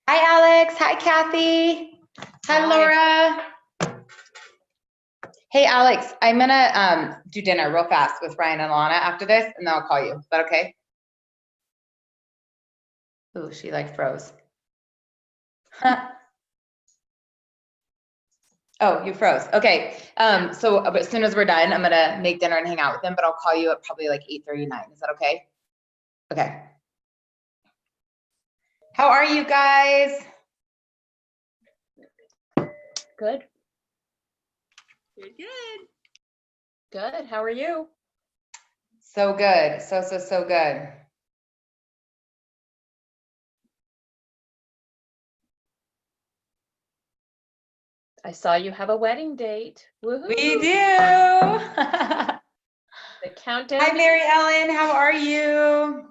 Hi, Alex. Hi, Kathy. Hi, Laura. Hey, Alex, I'm gonna do dinner real fast with Ryan and Alana after this, and then I'll call you. Is that okay? Ooh, she like froze. Oh, you froze. Okay. So as soon as we're done, I'm gonna make dinner and hang out with them, but I'll call you at probably like 8:39. Is that okay? Okay. How are you guys? Good. Good, good. Good. How are you? So good. So good. I saw you have a wedding date. Woohoo! We do. The countdown. Hi, Mary Ellen. How are you?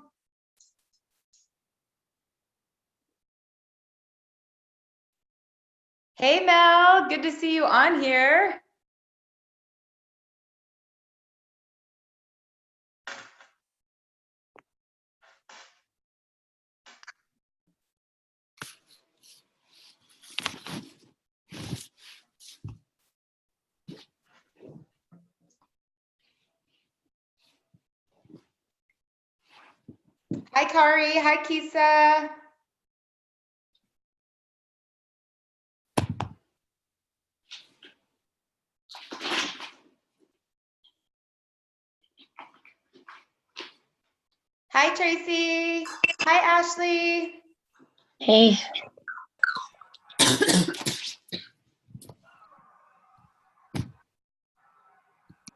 Hey, Mel. Good to see you on here. Hi, Kari. Hi, Kisa. Hi, Tracy. Hi, Ashley. Hey.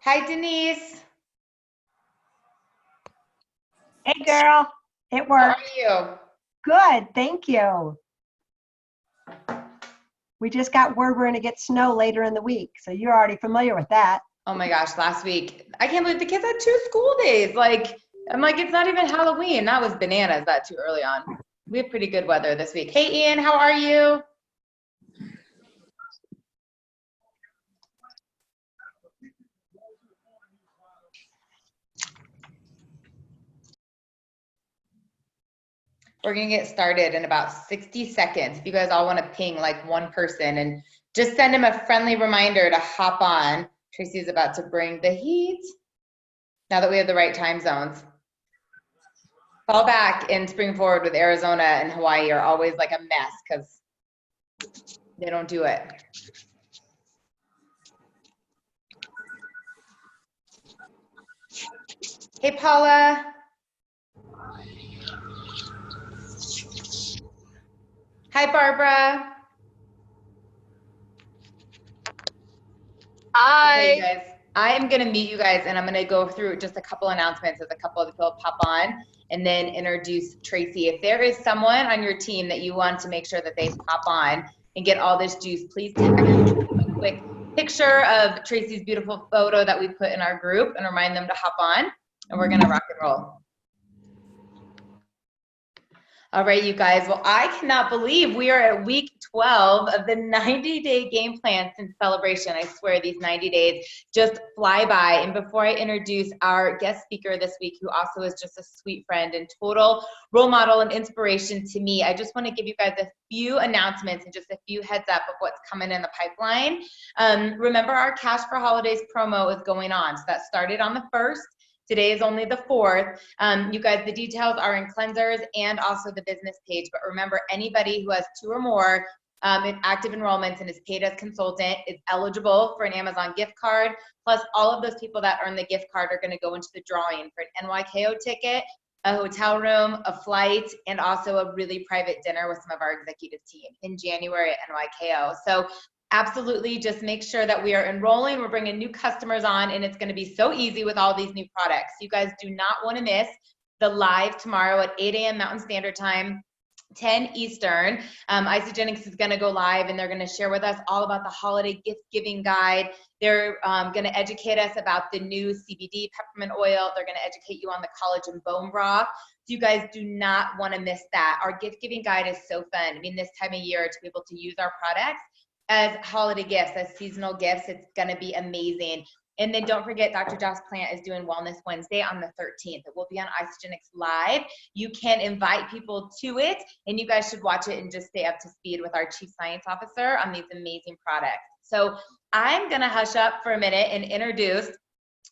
Hi, Denise. Hey girl, it How worked. are you? Good, thank you. We just got word we're gonna get snow later in the week, so you're already familiar with that. Oh my gosh, last week. I can't believe the kids had 2 school days. I'm like, it's not even Halloween. That was bananas that too early on. We have pretty good weather this week. Hey, Ian, how are you? We're gonna get started in about 60 seconds. If you guys all want to ping like one person and just send him a friendly reminder to hop on. Tracy's about to bring the heat. Now that we have the right time zones. Fall back and spring forward with Arizona and Hawaii are always like a mess because they don't do it. Hey, Paula. Hi, Barbara. Hi. Okay, you guys, I am going to meet you guys and I'm going to go through just a couple announcements as a couple of people pop on and then introduce Tracy. If there is someone on your team that you want to make sure that they pop on and get all this juice, please tag a quick picture of Tracy's beautiful photo that we put in our group and remind them to hop on, and we're going to rock and roll. All right, you guys. Well, I cannot believe we are at week 12 of the 90-day game plan since celebration. I swear these 90 days just fly by. And before I introduce our guest speaker this week, who also is just a sweet friend and total role model and inspiration to me, I just want to give you guys a few announcements and just a few heads up of what's coming in the pipeline. Remember, our Cash for Holidays promo is going on. So that started on the 1st. Today is only the 4th. You guys, the details are in Cleansers and also the business page. But remember, anybody who has 2 or more active enrollments and is paid as consultant is eligible for an Amazon gift card. Plus, all of those people that earn the gift card are going to go into the drawing for an NYKO ticket, a hotel room, a flight, and also a really private dinner with some of our executive team in January at NYKO. So absolutely, just make sure that we are enrolling. We're bringing new customers on, and it's going to be so easy with all these new products. You guys do not want to miss the live tomorrow at 8 a.m. Mountain Standard Time, 10 Eastern. Isagenix is going to go live, and they're going to share with us all about the holiday gift giving guide. They're going to educate us about the new CBD peppermint oil. They're going to educate you on the collagen bone broth. So you guys do not want to miss that. Our gift giving guide is so fun. I mean, this time of year to be able to use our products as holiday gifts, as seasonal gifts, it's going to be amazing. And then don't forget, Dr. Joss Plant is doing Wellness Wednesday on the 13th. It will be on Isagenix Live. You can invite people to it, and you guys should watch it and just stay up to speed with our Chief Science Officer on these amazing products. So I'm going to hush up for a minute and introduce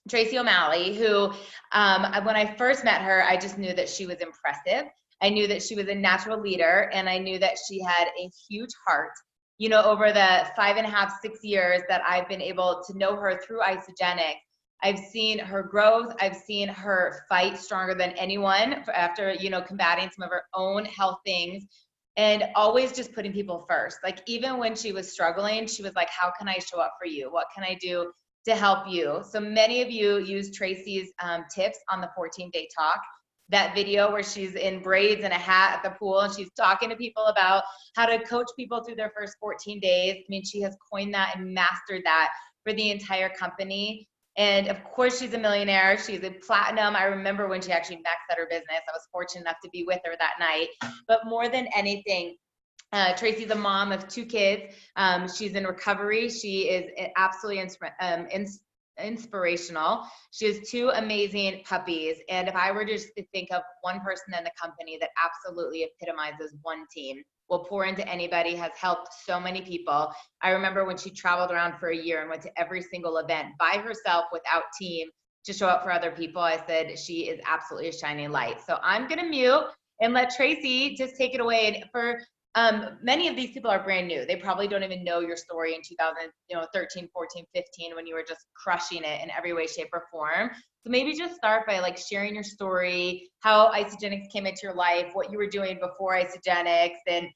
Tracy O'Malley, who when I first met her, I just knew that she was impressive. I knew that she was a natural leader, and I knew that she had a huge heart. You know, over the 5.5, 6 years that I've been able to know her through Isagenix, I've seen her growth. I've seen her fight stronger than anyone after, you know, combating some of her own health things and always just putting people first. Like, even when she was struggling, she was like, how can I show up for you? What can I do to help you? So many of you use Tracy's tips on the 14-day talk. That video where she's in braids and a hat at the pool and she's talking to people about how to coach people through their first 14 days. I mean, she has coined that and mastered that for the entire company. And of course, she's a millionaire. She's a platinum. I remember when she actually maxed out her business. I was fortunate enough to be with her that night. But more than anything, Tracy's a mom of 2 kids. She's in recovery. She is absolutely inspirational. She has 2 amazing puppies. And if I were just to think of one person in the company that absolutely epitomizes one team, will pour into anybody, has helped so many people. I remember when she traveled around for a year and went to every single event by herself without team to show up for other people. I said, she is absolutely a shining light. So I'm going to mute and let Tracy just take it away. And for many of these people are brand new. They probably don't even know your story in 2013, 14, 15, when you were just crushing it in every way, shape, or form. So maybe just start by like sharing your story, how Isagenix came into your life, what you were doing before Isagenix, and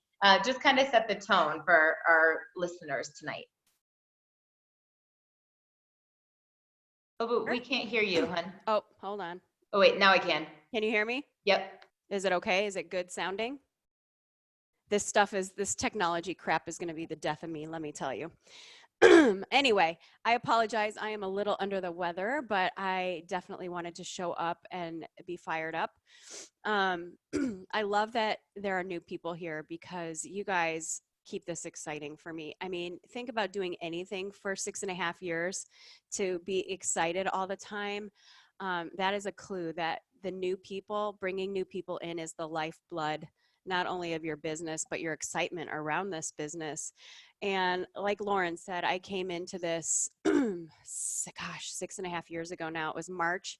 just kind of set the tone for our listeners tonight. Oh, but we can't hear you, hun. Oh, hold on. Oh, wait, now I can. Can you hear me? Yep. Is it okay? Is it good sounding? This technology crap is going to be the death of me, let me tell you. Anyway, I apologize. I am a little under the weather, but I definitely wanted to show up and be fired up. I love that there are new people here because you guys keep this exciting for me. I mean, think about doing anything for 6.5 years to be excited all the time. That is a clue that the new people, bringing new people in is the lifeblood, not only of your business, but your excitement around this business. And like Lauren said, I came into this, 6.5 years ago now. It was March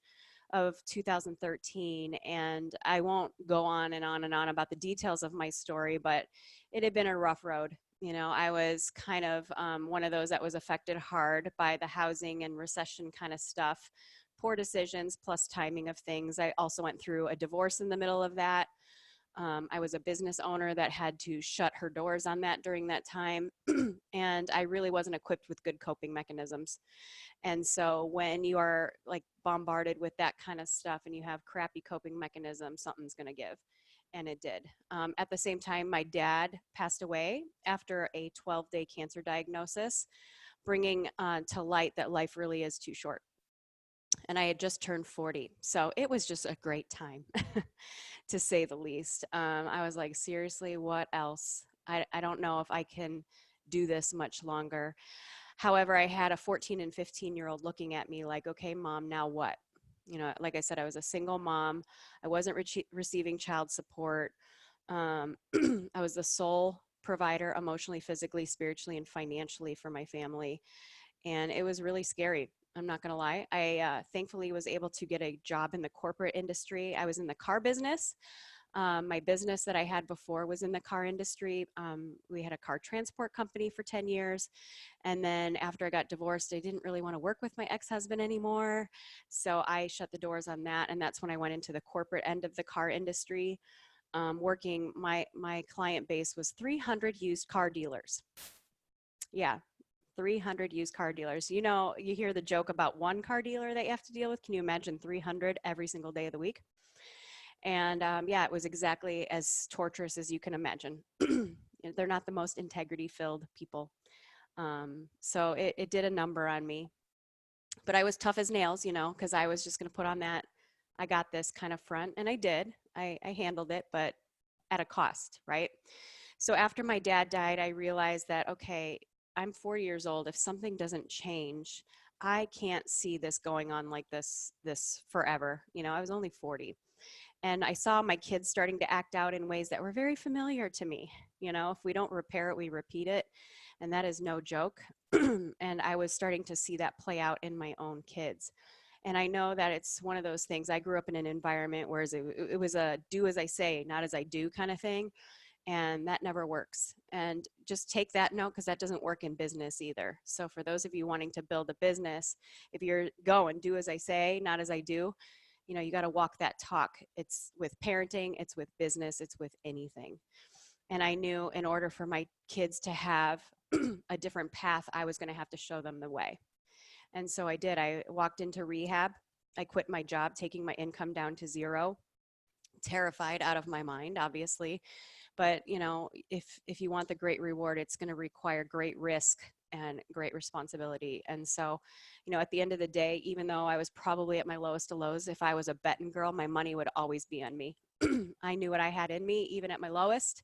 of 2013. And I won't go on and on and on about the details of my story, but it had been a rough road. You know, I was kind of one of those that was affected hard by the housing and recession kind of stuff, poor decisions plus timing of things. I also went through a divorce in the middle of that. I was a business owner that had to shut her doors on that during that time. And I really wasn't equipped with good coping mechanisms. And so when you are like bombarded with that kind of stuff and you have crappy coping mechanisms, something's going to give. And it did. At the same time, my dad passed away after a 12-day cancer diagnosis, bringing to light that life really is too short. And I had just turned 40. So it was just a great time, to say the least. I was like, seriously, what else? I don't know if I can do this much longer. However, I had a 14 and 15-year-old looking at me like, okay, mom, now what? You know, like I said, I was a single mom. I wasn't receiving child support. I was the sole provider emotionally, physically, spiritually, and financially for my family. And it was really scary. I'm not going to lie. I thankfully was able to get a job in the corporate industry. I was in the car business. My business that I had before was in the car industry. We had a car transport company for 10 years. And then after I got divorced, I didn't really want to work with my ex-husband anymore. So I shut the doors on that. And that's when I went into the corporate end of the car industry. Working, my client base was 300 used car dealers. Yeah. 300 used car dealers. You know, you hear the joke about one car dealer that you have to deal with. Can you imagine 300 every single day of the week? And yeah, it was exactly as torturous as you can imagine. They're not the most integrity-filled people. So it did a number on me. But I was tough as nails, you know, because I was just going to put on that, I got this kind of front. And I did. I handled it, but at a cost, right? So after my dad died, I realized that, okay, I'm 40 years old. If something doesn't change, I can't see this going on like this forever. You know, I was only 40. And I saw my kids starting to act out in ways that were very familiar to me. You know, if we don't repair it, we repeat it. And that is no joke. And I was starting to see that play out in my own kids. And I know that it's one of those things. I grew up in an environment where it was a do as I say, not as I do kind of thing. And that never works. And just take that note, because that doesn't work in business either. So for those of you wanting to build a business, if you're going do as I say, not as I do, you know, you got to walk that talk. It's with parenting, it's with business, it's with anything. And I knew in order for my kids to have a different path, I was going to have to show them the way. And so I did. I walked into rehab. I quit my job, taking my income down to zero, terrified out of my mind, obviously. But, you know, if you want the great reward, it's going to require great risk and great responsibility. And so, you know, at the end of the day, even though I was probably at my lowest of lows, if I was a betting girl, my money would always be on me. I knew what I had in me, even at my lowest,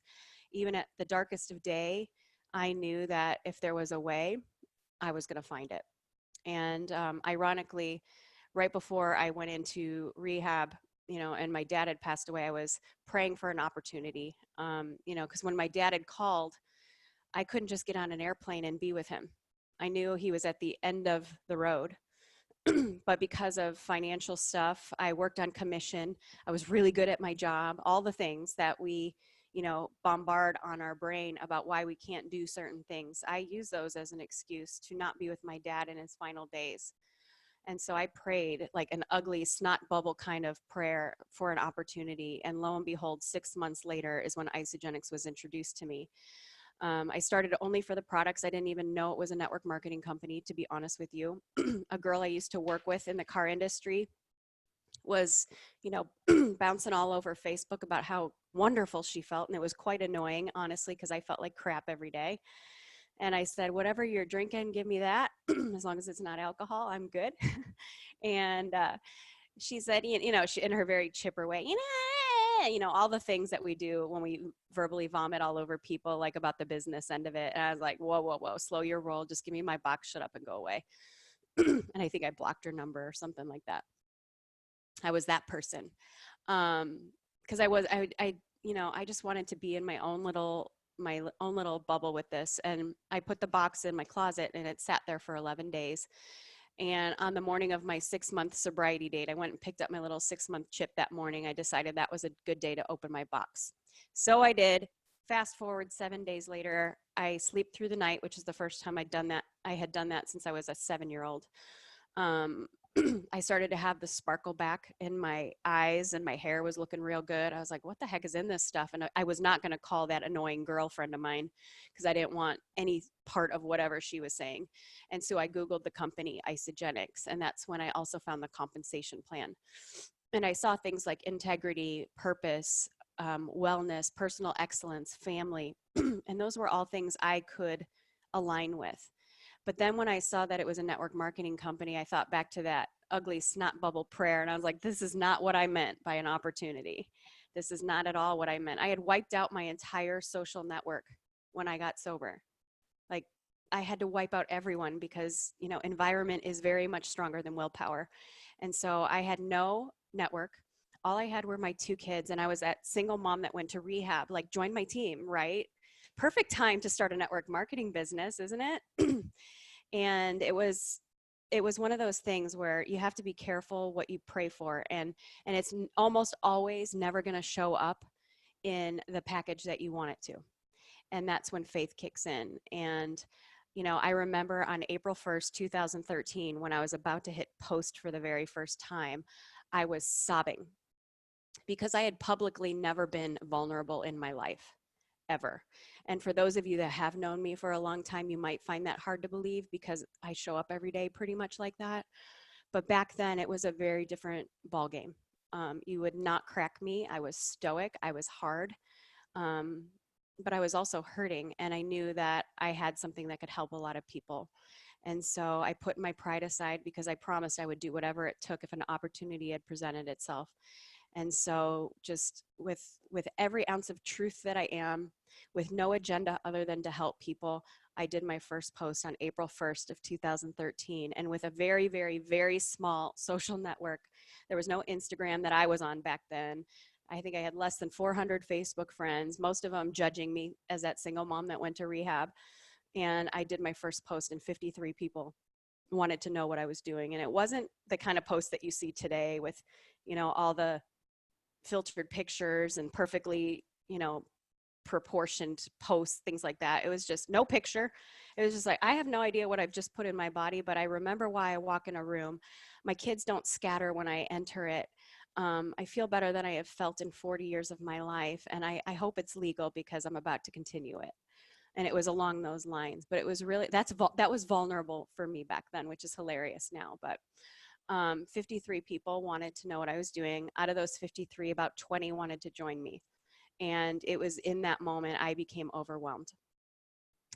even at the darkest of day. I knew that if there was a way, I was going to find it. And ironically, right before I went into rehab, you know, and my dad had passed away, I was praying for an opportunity, you know, because when my dad had called, I couldn't just get on an airplane and be with him. I knew he was at the end of the road. But because of financial stuff, I worked on commission. I was really good at my job, all the things that we, you know, bombard on our brain about why we can't do certain things. I use those as an excuse to not be with my dad in his final days. And so I prayed like an ugly snot bubble kind of prayer for an opportunity. And lo and behold, 6 months later is when Isagenix was introduced to me. I started only for the products. I didn't even know it was a network marketing company, to be honest with you. A girl I used to work with in the car industry was, you know, bouncing all over Facebook about how wonderful she felt. And it was quite annoying, honestly, because I felt like crap every day. And I said, whatever you're drinking, give me that. As long as it's not alcohol, I'm good. And she said, you know, she, in her very chipper way, you know, all the things that we do when we verbally vomit all over people, like about the business end of it. And I was like, whoa, whoa, whoa, slow your roll. Just give me my box, shut up and go away. And I think I blocked her number or something like that. I was that person. Because I, you know, I just wanted to be in my own little bubble with this. And I put the box in my closet and it sat there for 11 days. And on the morning of my 6-month sobriety date, I went and picked up my little 6-month chip that morning. I decided that was a good day to open my box. So I did. Fast forward 7 days later, I sleep through the night, which is the first time I'd done that. I had done that since I was a 7-year-old. I started to have the sparkle back in my eyes and my hair was looking real good. I was like, what the heck is in this stuff? And I was not going to call that annoying girlfriend of mine because I didn't want any part of whatever she was saying. And so I Googled the company Isagenix, and that's when I also found the compensation plan. And I saw things like integrity, purpose, wellness, personal excellence, family, and those were all things I could align with. But then when I saw that it was a network marketing company, I thought back to that ugly snot bubble prayer. And I was like, this is not what I meant by an opportunity. This is not at all what I meant. I had wiped out my entire social network when I got sober. Like I had to wipe out everyone because, you know, environment is very much stronger than willpower. And so I had no network. All I had were my 2 kids. And I was that single mom that went to rehab, like join my team, right? Perfect time to start a network marketing business, isn't it? And it was one of those things where you have to be careful what you pray for, and it's almost always never going to show up in the package that you want it to. And that's when faith kicks in. And you know, I remember on April 1st, 2013, when I was about to hit post for the very first time, I was sobbing because I had publicly never been vulnerable in my life. Ever. And for those of you that have known me for a long time, you might find that hard to believe because I show up every day pretty much like that. But back then it was a very different ball game. You would not crack me. I was stoic. I was hard. But I was also hurting. And I knew that I had something that could help a lot of people. And so I put my pride aside because I promised I would do whatever it took if an opportunity had presented itself. And so just with every ounce of truth that I am, with no agenda other than to help people, I did my first post on April 1st of 2013. And with a very, very, very small social network, there was no Instagram that I was on back then. I think I had less than 400 Facebook friends, most of them judging me as that single mom that went to rehab. And I did my first post and 53 people wanted to know what I was doing. And it wasn't the kind of post that you see today with, all the filtered pictures and perfectly, proportioned posts, things like that. It was just no picture. It was just like, I have no idea what I've just put in my body, but I remember why I walk in a room. My kids don't scatter when I enter it. I feel better than I have felt in 40 years of my life. And I hope it's legal because I'm about to continue it. And it was along those lines, but it was really, that was vulnerable for me back then, which is hilarious now. But 53 people wanted to know what I was doing. Out of those 53, about 20 wanted to join me. And it was in that moment I became overwhelmed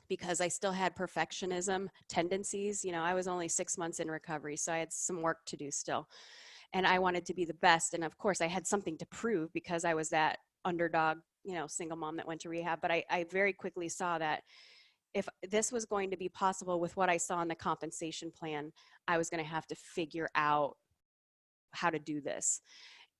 because I still had perfectionism tendencies. I was only 6 months in recovery, so I had some work to do still. And I wanted to be the best. And of course I had something to prove because I was that underdog, single mom that went to rehab. But I very quickly saw that if this was going to be possible with what I saw in the compensation plan, I was going to have to figure out how to do this.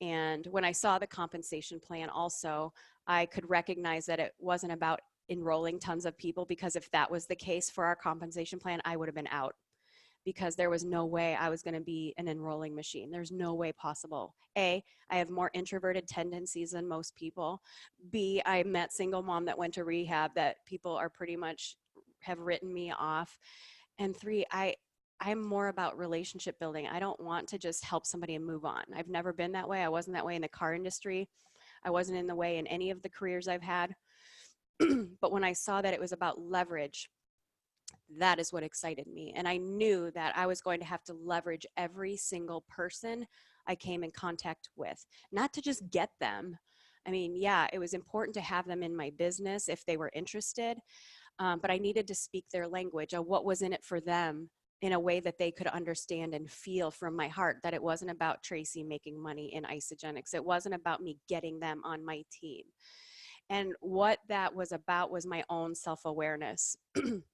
And when I saw the compensation plan also, I could recognize that it wasn't about enrolling tons of people, because if that was the case for our compensation plan, I would have been out, because there was no way I was going to be an enrolling machine. There's no way possible. A, I have more introverted tendencies than most people. B, I'm that single mom that went to rehab that people are pretty much have written me off. And 3, I'm more about relationship building. I don't want to just help somebody and move on. I've never been that way. I wasn't that way in the car industry. I wasn't in the way in any of the careers I've had. But when I saw that it was about leverage, that is what excited me. And I knew that I was going to have to leverage every single person I came in contact with, not to just get them. I mean, yeah, it was important to have them in my business if they were interested, but I needed to speak their language of what was in it for them in a way that they could understand and feel from my heart, that it wasn't about Tracy making money in Isagenix. It wasn't about me getting them on my team. And what that was about was my own self-awareness.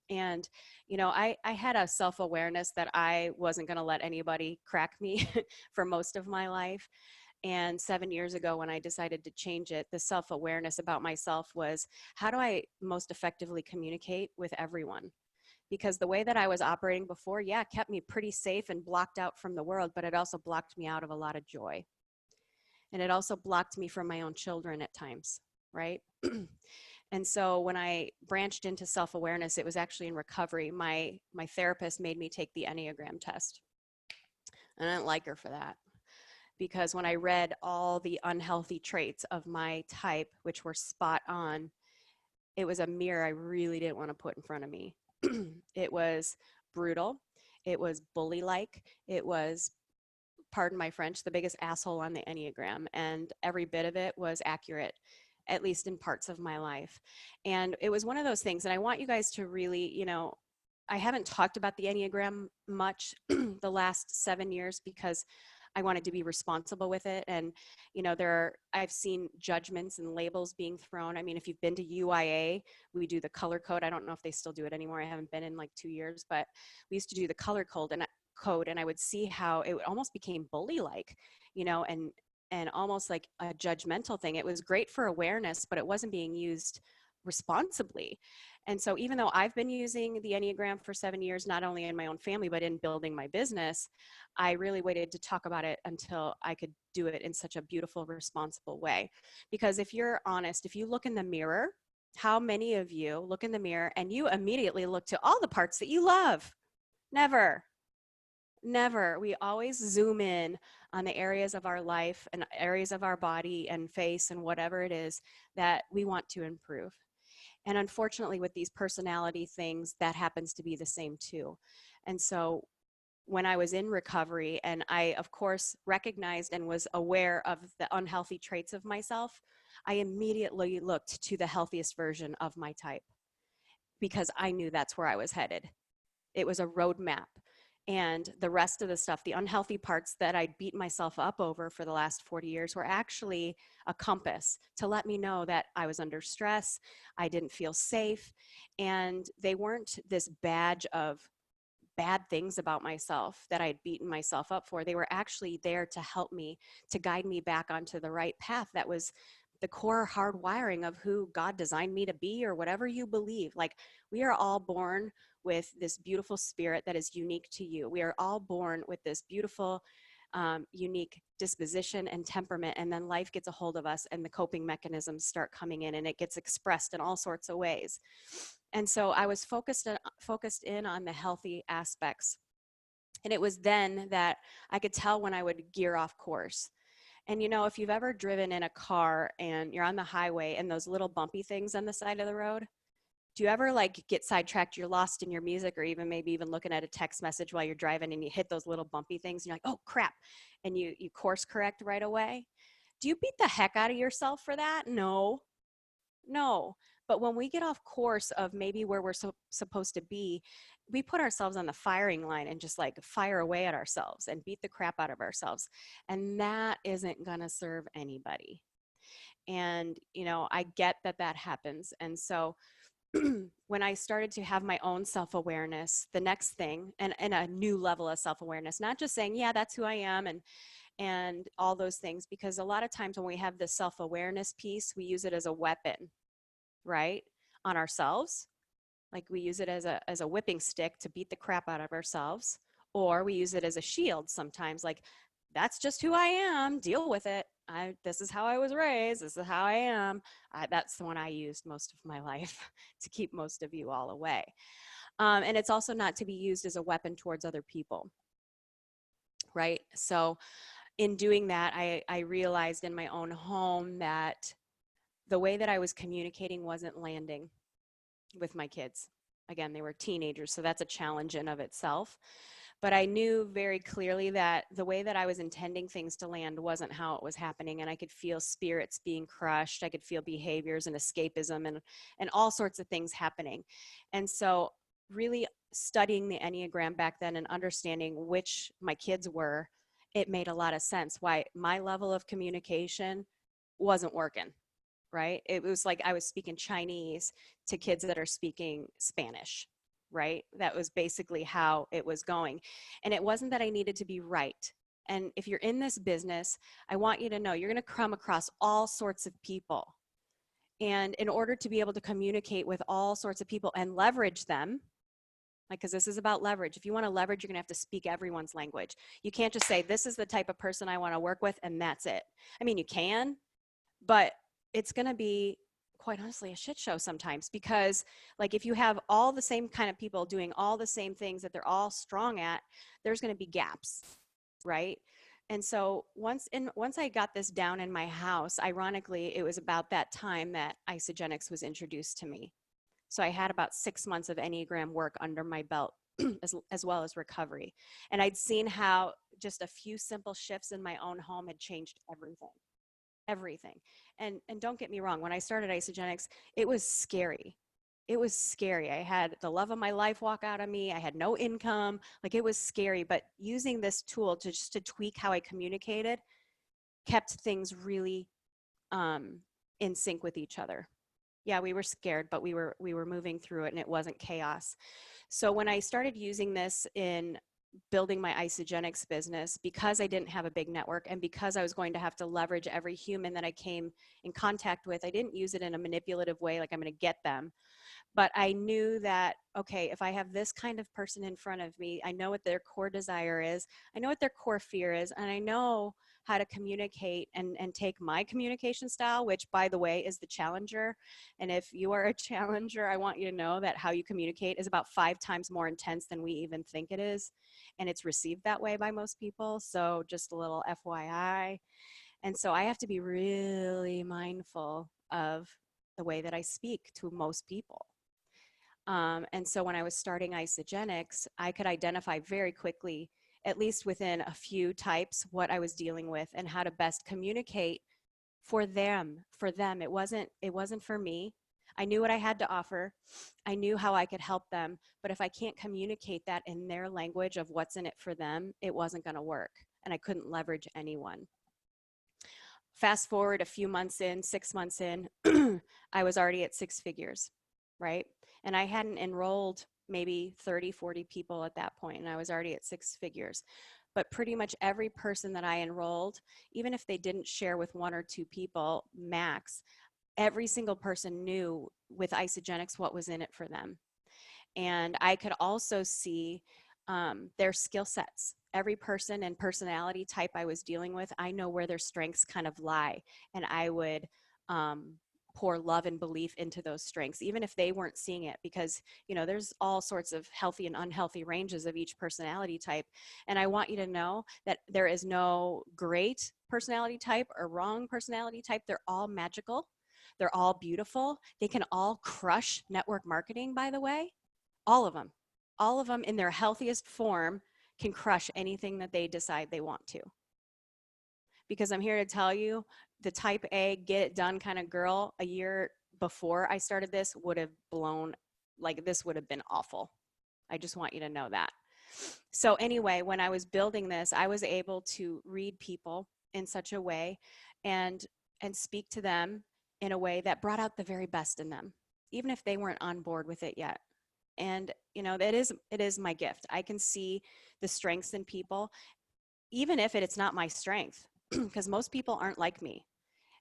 And, I had a self-awareness that I wasn't going to let anybody crack me for most of my life. And 7 years ago, when I decided to change it, the self-awareness about myself was, how do I most effectively communicate with everyone? Because the way that I was operating before, kept me pretty safe and blocked out from the world, but it also blocked me out of a lot of joy. And it also blocked me from my own children at times, right? And so when I branched into self-awareness, it was actually in recovery. My therapist made me take the Enneagram test. And I didn't like her for that, because when I read all the unhealthy traits of my type, which were spot on, it was a mirror I really didn't want to put in front of me. It was brutal. It was bully-like. It was, pardon my French, the biggest asshole on the Enneagram. And every bit of it was accurate, at least in parts of my life. And it was one of those things. And I want you guys to really, I haven't talked about the Enneagram much the last 7 years because I wanted to be responsible with it. And, I've seen judgments and labels being thrown. I mean, if you've been to UIA, we do the color code. I don't know if they still do it anymore. I haven't been in like 2 years, but we used to do the color code, and I would see how it almost became bully-like, and almost like a judgmental thing. It was great for awareness, but it wasn't being used responsibly. And so even though I've been using the Enneagram for 7 years, not only in my own family, but in building my business, I really waited to talk about it until I could do it in such a beautiful, responsible way. Because if you're honest, if you look in the mirror, how many of you look in the mirror and you immediately look to all the parts that you love? Never. Never. We always zoom in on the areas of our life and areas of our body and face and whatever it is that we want to improve. And unfortunately, with these personality things, that happens to be the same too. And so when I was in recovery, and I, of course, recognized and was aware of the unhealthy traits of myself, I immediately looked to the healthiest version of my type, because I knew that's where I was headed. It was a roadmap. And the rest of the stuff, the unhealthy parts that I'd beat myself up over for the last 40 years were actually a compass to let me know that I was under stress, I didn't feel safe, and they weren't this badge of bad things about myself that I had beaten myself up for. They were actually there to help me, to guide me back onto the right path. That was the core hardwiring of who God designed me to be, or whatever you believe. Like, we are all born with this beautiful spirit that is unique to you. We are all born with this beautiful, unique disposition and temperament, and then life gets a hold of us and the coping mechanisms start coming in, and it gets expressed in all sorts of ways. And so I was focused in on the healthy aspects. And it was then that I could tell when I would gear off course. And you know, if you've ever driven in a car and you're on the highway and those little bumpy things on the side of the road, do you ever like get sidetracked, you're lost in your music, or even maybe even looking at a text message while you're driving and you hit those little bumpy things and you're like, oh crap, and you course correct right away? Do you beat the heck out of yourself for that? No. But when we get off course of maybe where we're supposed to be, we put ourselves on the firing line and just like fire away at ourselves and beat the crap out of ourselves. And that isn't going to serve anybody. And, you know, I get that that happens. And so when I started to have my own self-awareness, the next thing, and a new level of self-awareness, not just saying, yeah, that's who I am, and all those things, because a lot of times when we have this self-awareness piece, we use it as a weapon, right, on ourselves. Like, we use it as a whipping stick to beat the crap out of ourselves, or we use it as a shield sometimes, like, that's just who I am, deal with it. This is how I was raised, this is how I am. That's the one I used most of my life to keep most of you all away. And it's also not to be used as a weapon towards other people, right? So in doing that, I realized in my own home that the way that I was communicating wasn't landing with my kids. Again, they were teenagers, so that's a challenge in of itself. But I knew very clearly that the way that I was intending things to land wasn't how it was happening. And I could feel spirits being crushed. I could feel behaviors and escapism and all sorts of things happening. And so really studying the Enneagram back then and understanding which my kids were, it made a lot of sense why my level of communication wasn't working, right? It was like I was speaking Chinese to kids that are speaking Spanish, right? That was basically how it was going. And it wasn't that I needed to be right. And if you're in this business, I want you to know you're going to come across all sorts of people. And in order to be able to communicate with all sorts of people and leverage them, like, because this is about leverage. If you want to leverage, you're going to have to speak everyone's language. You can't just say, this is the type of person I want to work with, and that's it. I mean, you can, but it's going to be, quite honestly, a shit show sometimes, because like, if you have all the same kind of people doing all the same things that they're all strong at, there's going to be gaps, right? And so once I got this down in my house, ironically, it was about that time that Isagenix was introduced to me. So I had about 6 months of Enneagram work under my belt, as well as recovery. And I'd seen how just a few simple shifts in my own home had changed everything. And don't get me wrong, when I started Isagenix, it was scary. It was scary. I had the love of my life walk out of me. I had no income. Like, it was scary. But using this tool to tweak how I communicated kept things really in sync with each other. Yeah, we were scared, but we were moving through it, and it wasn't chaos. So when I started using this in building my Isagenix business, because I didn't have a big network and because I was going to have to leverage every human that I came in contact with, I didn't use it in a manipulative way, like I'm going to get them. But I knew that, okay, if I have this kind of person in front of me, I know what their core desire is, I know what their core fear is, and I know how to communicate and take my communication style, which, by the way, is the challenger. And if you are a challenger, I want you to know that how you communicate is about 5 times more intense than we even think it is. And it's received that way by most people. So just a little FYI. And so I have to be really mindful of the way that I speak to most people. And so when I was starting Isagenix, I could identify very quickly, at least within a few types, what I was dealing with and how to best communicate for them. It wasn't for me. I knew what I had to offer. I knew how I could help them. But if I can't communicate that in their language of what's in it for them, it wasn't going to work. And I couldn't leverage anyone. Fast forward a few months in, 6 months in, I was already at 6 figures, right? And I hadn't enrolled maybe 30, 40 people at that point, and I was already at 6 figures. But pretty much every person that I enrolled, even if they didn't share with 1 or 2 people max, every single person knew with Isagenix what was in it for them. And I could also see their skill sets. Every person and personality type I was dealing with, I know where their strengths kind of lie. And I would pour love and belief into those strengths, even if they weren't seeing it, because, you know, there's all sorts of healthy and unhealthy ranges of each personality type. And I want you to know that there is no great personality type or wrong personality type. They're all magical. They're all beautiful. They can all crush network marketing, by the way. All of them in their healthiest form can crush anything that they decide they want to. Because I'm here to tell you, the type A, get it done kind of girl a year before I started this would have blown, like this would have been awful. I just want you to know that. So anyway, when I was building this, I was able to read people in such a way and speak to them in a way that brought out the very best in them, even if they weren't on board with it yet. And, you know, it is my gift. I can see the strengths in people, even if it's not my strength, because most people aren't like me.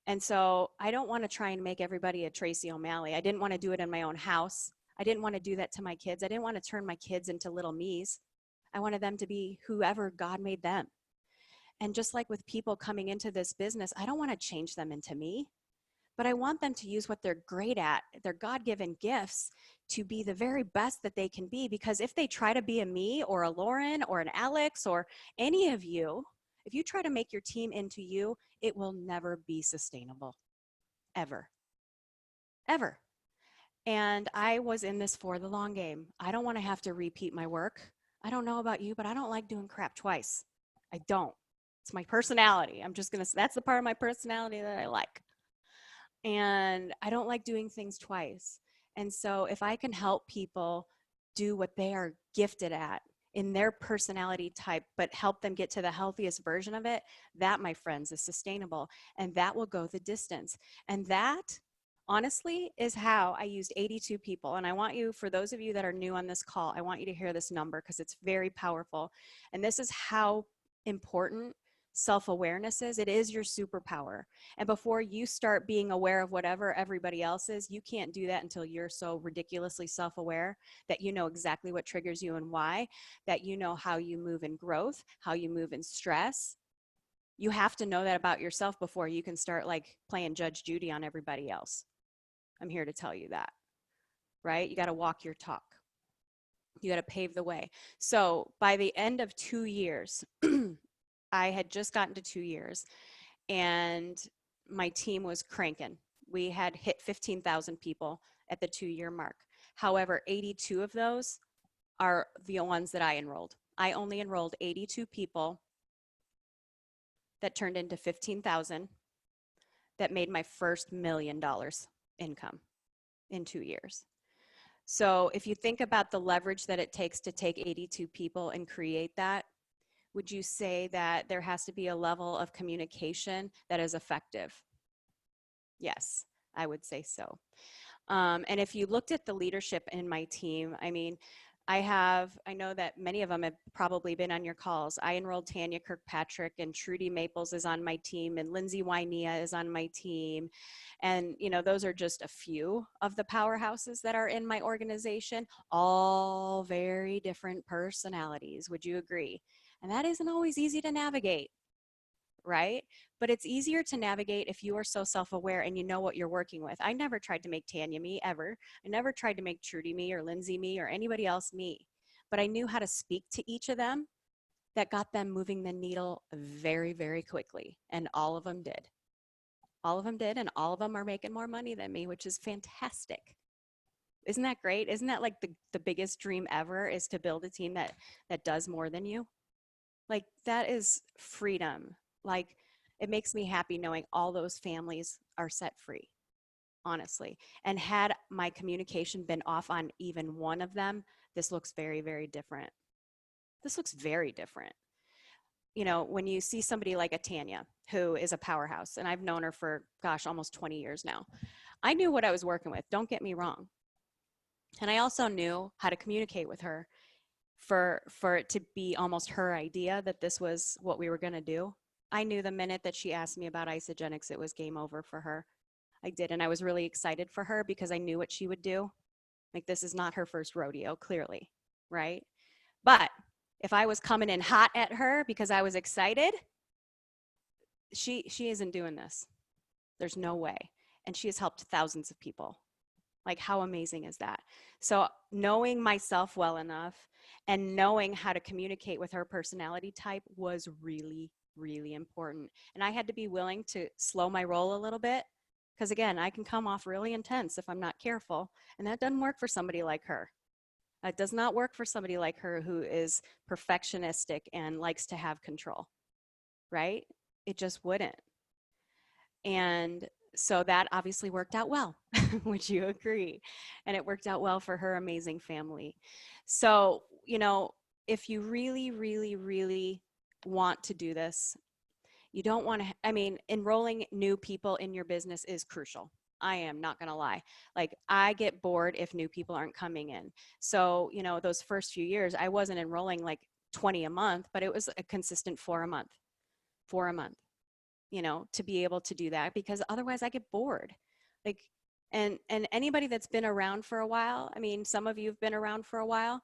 And so I don't want to try and make everybody a Tracy O'Malley. I didn't want to do it in my own house. I didn't want to do that to my kids. I didn't want to turn my kids into little me's. I wanted them to be whoever God made them. And just like with people coming into this business, I don't want to change them into me, but I want them to use what they're great at, their God-given gifts, to be the very best that they can be. Because if they try to be a me or a Lauren or an Alex or any of you, if you try to make your team into you, it will never be sustainable, ever, ever. And I was in this for the long game. I don't want to have to repeat my work. I don't know about you, but I don't like doing crap twice. I don't. It's my personality. That's the part of my personality that I like. And I don't like doing things twice. And so if I can help people do what they are gifted at in their personality type, but help them get to the healthiest version of it, that, my friends, is sustainable. And that will go the distance. And that, honestly, is how I used 82 people. And I want you, for those of you that are new on this call, I want you to hear this number because it's very powerful. And this is how important self-awareness is. It is your superpower. And before you start being aware of whatever everybody else is, you can't do that until you're so ridiculously self-aware that you know exactly what triggers you and why, that you know how you move in growth, how you move in stress. You have to know that about yourself before you can start like playing Judge Judy on everybody else. I'm here to tell you that, right? You got to walk your talk. You got to pave the way. So by the end of 2 years, I had just gotten to 2 years and my team was cranking. We had hit 15,000 people at the 2-year mark. However, 82 of those are the ones that I enrolled. I only enrolled 82 people that turned into 15,000 that made my first $1 million income in 2 years. So if you think about the leverage that it takes to take 82 people and create that, would you say that there has to be a level of communication that is effective? Yes, I would say so. And if you looked at the leadership in my team, I mean, I know that many of them have probably been on your calls. I enrolled Tanya Kirkpatrick, and Trudy Maples is on my team, and Lindsay Wynea is on my team. And, you know, those are just a few of the powerhouses that are in my organization, all very different personalities. Would you agree? And that isn't always easy to navigate, right? But it's easier to navigate if you are so self-aware and you know what you're working with. I never tried to make Tanya me, ever. I never tried to make Trudy me or Lindsay me or anybody else me. But I knew how to speak to each of them that got them moving the needle very, very quickly. And all of them did. All of them did, and all of them are making more money than me, which is fantastic. Isn't that great? Isn't that like the biggest dream ever, is to build a team that does more than you? Like, that is freedom. Like, it makes me happy knowing all those families are set free. honestly. And had my communication been off on even one of them, this looks very, very different. This looks very different. You know, when you see somebody like a Tanya, who is a powerhouse, and I've known her for, gosh, almost 20 years now. I knew what I was working with, don't get me wrong. And I also knew how to communicate with her for it to be almost her idea that this was what we were going to do. I knew the minute that she asked me about Isagenix, it was game over for her. I did, and I was really excited for her because I knew what she would do. Like, this is not her first rodeo, clearly, right? But if I was coming in hot at her because I was excited, she isn't doing this. There's no way. And she has helped thousands of people. Like, how amazing is that? So knowing myself well enough and knowing how to communicate with her personality type was really, really important. And I had to be willing to slow my roll a little bit because, again, I can come off really intense if I'm not careful. And that doesn't work for somebody like her. It does not work for somebody like her who is perfectionistic and likes to have control, right? It just wouldn't. And so that obviously worked out well. Would you agree? And it worked out well for her amazing family. So, you know, if you really, really, really want to do this, you don't want to, I mean, enrolling new people in your business is crucial. I am not going to lie. Like, I get bored if new people aren't coming in. So, you know, those first few years, I wasn't enrolling like 20 a month, but it was a consistent 4 a month, you know, to be able to do that, because otherwise I get bored. Like, and anybody that's been around for a while, I mean, some of you have been around for a while.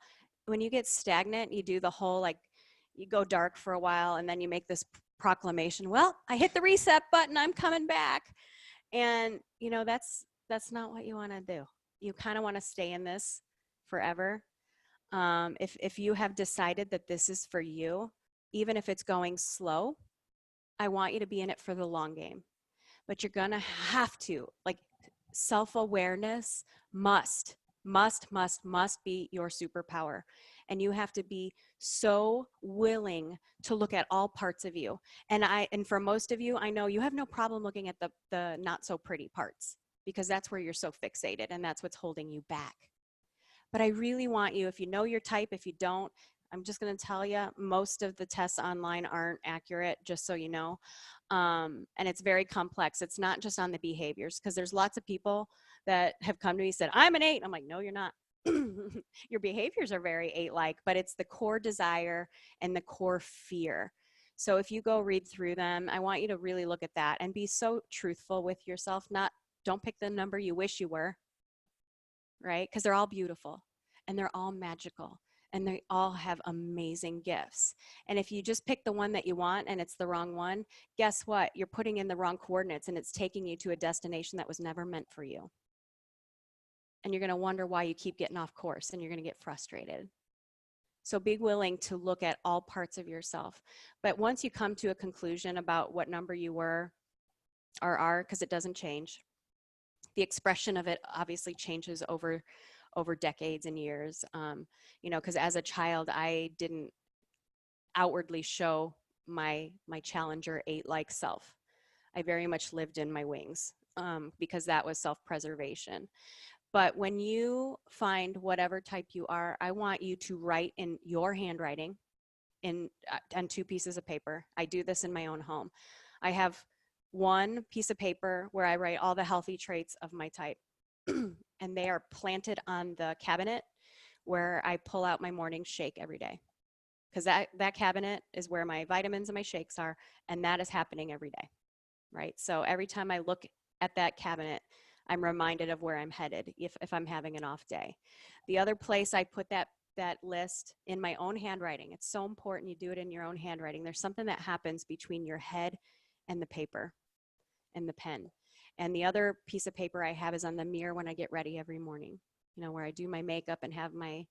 When you get stagnant, you do the whole, like, you go dark for a while and then you make this proclamation, well, I hit the reset button, I'm coming back. And, you know, that's not what you want to do. You kind of want to stay in this forever. If you have decided that this is for you, even if it's going slow, I want you to be in it for the long game. But you're going to have to, like, self-awareness must be your superpower. And you have to be so willing to look at all parts of you. And for most of you, I know you have no problem looking at the not so pretty parts, because that's where you're so fixated and that's what's holding you back. But I really want you, if you know your type, if you don't, I'm just going to tell you, most of the tests online aren't accurate, just so you know. And it's very complex. It's not just on the behaviors, because there's lots of people that have come to me and said, I'm an 8. I'm like, no, you're not. Your behaviors are very 8-like, but it's the core desire and the core fear. So if you go read through them, I want you to really look at that and be so truthful with yourself. Don't pick the number you wish you were, right? Because they're all beautiful and they're all magical and they all have amazing gifts. And if you just pick the one that you want and it's the wrong one, guess what? You're putting in the wrong coordinates and it's taking you to a destination that was never meant for you. And you're going to wonder why you keep getting off course, and you're going to get frustrated. So be willing to look at all parts of yourself. But once you come to a conclusion about what number you were or are, because it doesn't change, the expression of it obviously changes over decades and years. You know, because as a child, I didn't outwardly show my Challenger 8-like self. I very much lived in my wings because that was self-preservation. But when you find whatever type you are, I want you to write in your handwriting on 2 pieces of paper. I do this in my own home. I have one piece of paper where I write all the healthy traits of my type. And they are planted on the cabinet where I pull out my morning shake every day. Because that cabinet is where my vitamins and my shakes are, and that is happening every day, right? So every time I look at that cabinet, I'm reminded of where I'm headed if I'm having an off day. The other place I put that list in my own handwriting. It's so important you do it in your own handwriting. There's something that happens between your head and the paper and the pen. And the other piece of paper I have is on the mirror when I get ready every morning, you know, where I do my makeup and have my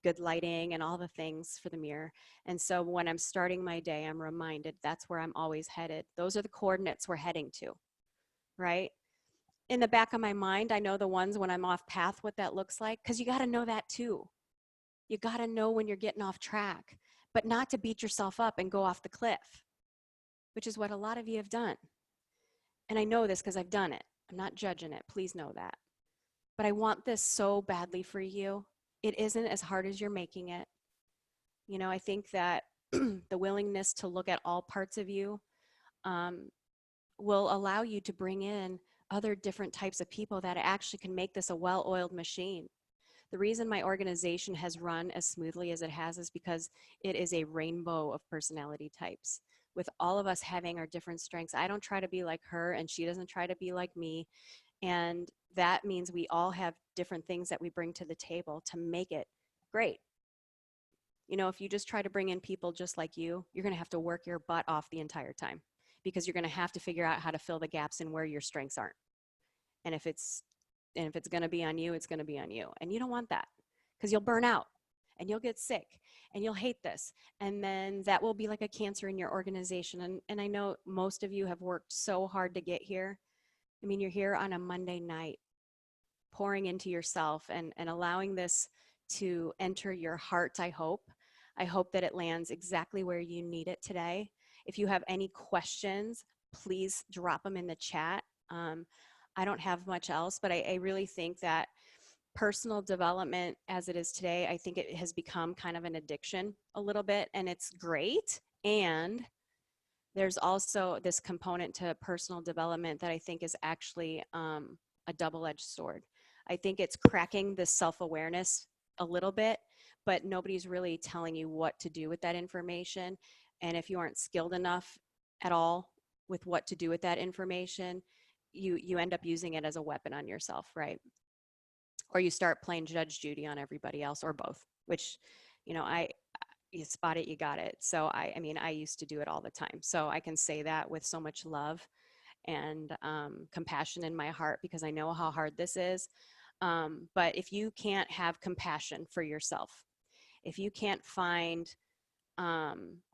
good lighting and all the things for the mirror. And so when I'm starting my day, I'm reminded that's where I'm always headed. Those are the coordinates we're heading to, right? In the back of my mind, I know the ones when I'm off path, what that looks like, because you got to know that too. You got to know when you're getting off track, but not to beat yourself up and go off the cliff, which is what a lot of you have done. And I know this because I've done it. I'm not judging it. Please know that. But I want this so badly for you. It isn't as hard as you're making it. You know, I think that the willingness to look at all parts of you will allow you to bring in other different types of people that actually can make this a well-oiled machine. The reason my organization has run as smoothly as it has is because it is a rainbow of personality types. With all of us having our different strengths, I don't try to be like her and she doesn't try to be like me. And that means we all have different things that we bring to the table to make it great. You know, if you just try to bring in people just like you're going to have to work your butt off the entire time, because you're going to have to figure out how to fill the gaps in where your strengths aren't. And if it's going to be on you, it's going to be on you. And you don't want that, because you'll burn out and you'll get sick and you'll hate this. And then that will be like a cancer in your organization. And I know most of you have worked so hard to get here. I mean, you're here on a Monday night, pouring into yourself and allowing this to enter your heart, I hope. I hope that it lands exactly where you need it today. If you have any questions, please drop them in the chat. I don't have much else, but I really think that personal development as it is today, I think it has become kind of an addiction a little bit, and it's great. And there's also this component to personal development that I think is actually a double-edged sword. I think it's cracking the self-awareness a little bit, but nobody's really telling you what to do with that information. And if you aren't skilled enough at all with what to do with that information, you end up using it as a weapon on yourself, right? Or you start playing Judge Judy on everybody else, or both, which, you know, you spot it, you got it. So I mean, I used to do it all the time. So I can say that with so much love and compassion in my heart, because I know how hard this is. But if you can't have compassion for yourself, if you can't find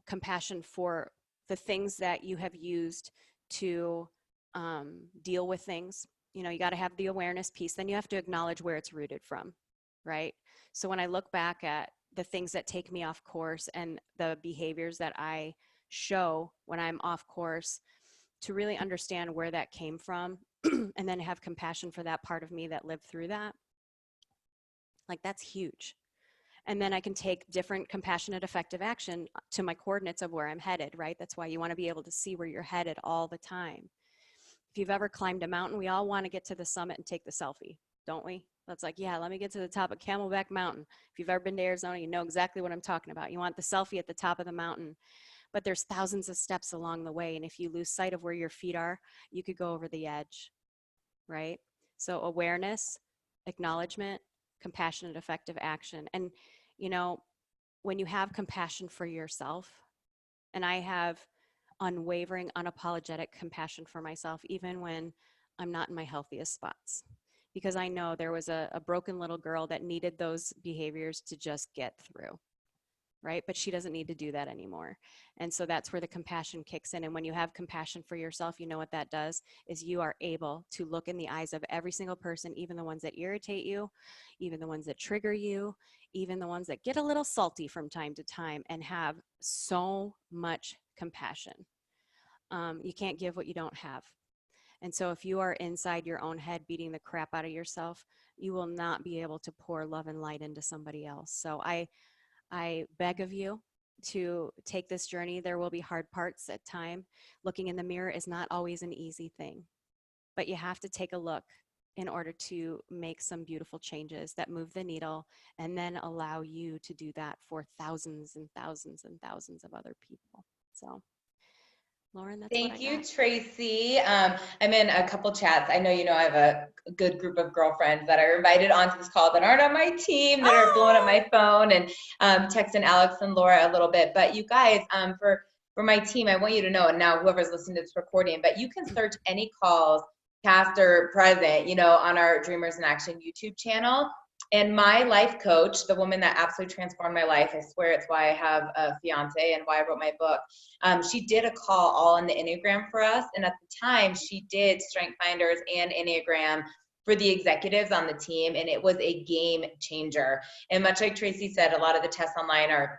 compassion for the things that you have used to deal with things, you know, you got to have the awareness piece. Then you have to acknowledge where it's rooted from, right? So when I look back at the things that take me off course and the behaviors that I show when I'm off course, to really understand where that came from and then have compassion for that part of me that lived through that, like, that's huge. And then I can take different compassionate, effective action to my coordinates of where I'm headed, right? That's why you want to be able to see where you're headed all the time. If you've ever climbed a mountain, we all want to get to the summit and take the selfie, don't we? That's like, yeah, let me get to the top of Camelback Mountain. If you've ever been to Arizona, you know exactly what I'm talking about. You want the selfie at the top of the mountain, but there's thousands of steps along the way. And if you lose sight of where your feet are, you could go over the edge, right? So awareness, acknowledgement, compassionate, effective action. And, you know, when you have compassion for yourself, and I have unwavering, unapologetic compassion for myself, even when I'm not in my healthiest spots, because I know there was a broken little girl that needed those behaviors to just get through, right? But she doesn't need to do that anymore. And so that's where the compassion kicks in. And when you have compassion for yourself, you know what that does is you are able to look in the eyes of every single person, even the ones that irritate you, even the ones that trigger you, even the ones that get a little salty from time to time, and have so much compassion. You can't give what you don't have. And so if you are inside your own head beating the crap out of yourself, you will not be able to pour love and light into somebody else. So I beg of you to take this journey. There will be hard parts at time. Looking in the mirror is not always an easy thing, but you have to take a look in order to make some beautiful changes that move the needle, and then allow you to do that for thousands and thousands and thousands of other people. So, Lauren, that's what I Thank you, got. Tracy. I'm in a couple chats. I know I have a good group of girlfriends that are invited onto this call that aren't on my team, that are blowing up my phone and texting Alex and Laura a little bit. But you guys, for my team, I want you to know, and now whoever's listening to this recording, but you can search any calls, past or present, on our Dreamers in Action YouTube channel. And my life coach, the woman that absolutely transformed my life, I swear it's why I have a fiance and why I wrote my book, she did a call all on the Enneagram for us. And at the time, she did Strength Finders and Enneagram for the executives on the team. And it was a game changer. And much like Tracy said, a lot of the tests online are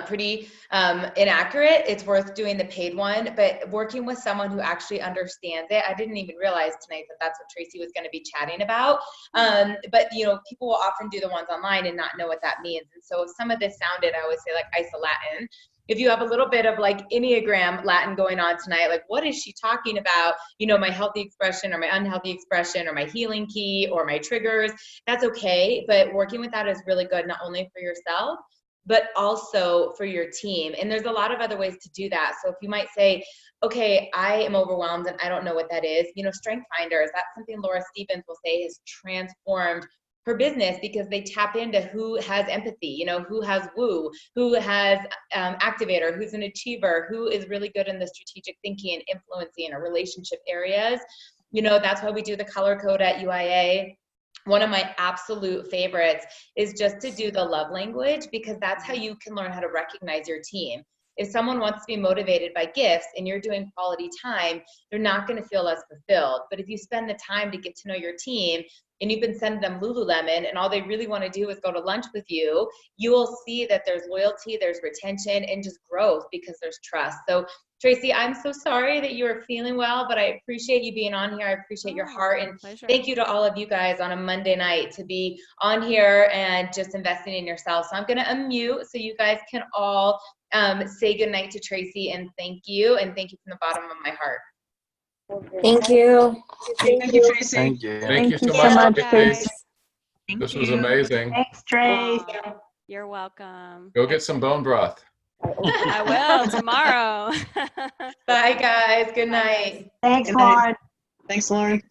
pretty inaccurate. It's worth doing the paid one, but working with someone who actually understands it. I didn't even realize tonight that that's what Tracy was going to be chatting about. But people will often do the ones online and not know what that means. And so if some of this sounded, I always say like iso-Latin. If you have a little bit of like Enneagram Latin going on tonight, like what is she talking about? My healthy expression or my unhealthy expression or my healing key or my triggers, that's okay. But working with that is really good, not only for yourself, but also for your team. And there's a lot of other ways to do that. So if you might say, okay, I am overwhelmed and I don't know what that is, Strength Finders, that's something Laura Stevens will say has transformed her business because they tap into who has empathy, who has woo, who has activator, who's an achiever, who is really good in the strategic thinking and influencing or relationship areas. That's why we do the color code at UIA. One of my absolute favorites is just to do the love language, because that's how you can learn how to recognize your team. If someone wants to be motivated by gifts and you're doing quality time, they're not going to feel as fulfilled. But if you spend the time to get to know your team and you've been sending them Lululemon and all they really want to do is go to lunch with you, you will see that there's loyalty, there's retention, and just growth because there's trust. So Tracy, I'm so sorry that you are feeling well, but I appreciate you being on here. I appreciate your heart, and thank you to all of you guys on a Monday night to be on here and just investing in yourself. So I'm going to unmute so you guys can all say goodnight to Tracy and thank you from the bottom of my heart. Thank you. Thank you, Tracy. Thank you. Thank you so so much, much, Tracy. Thank This was you. amazing. Thanks, Trace. You're welcome. Go get some bone broth. I will tomorrow. Bye, guys. Good night. Thanks, Good night. Lauren. Thanks, Lauren.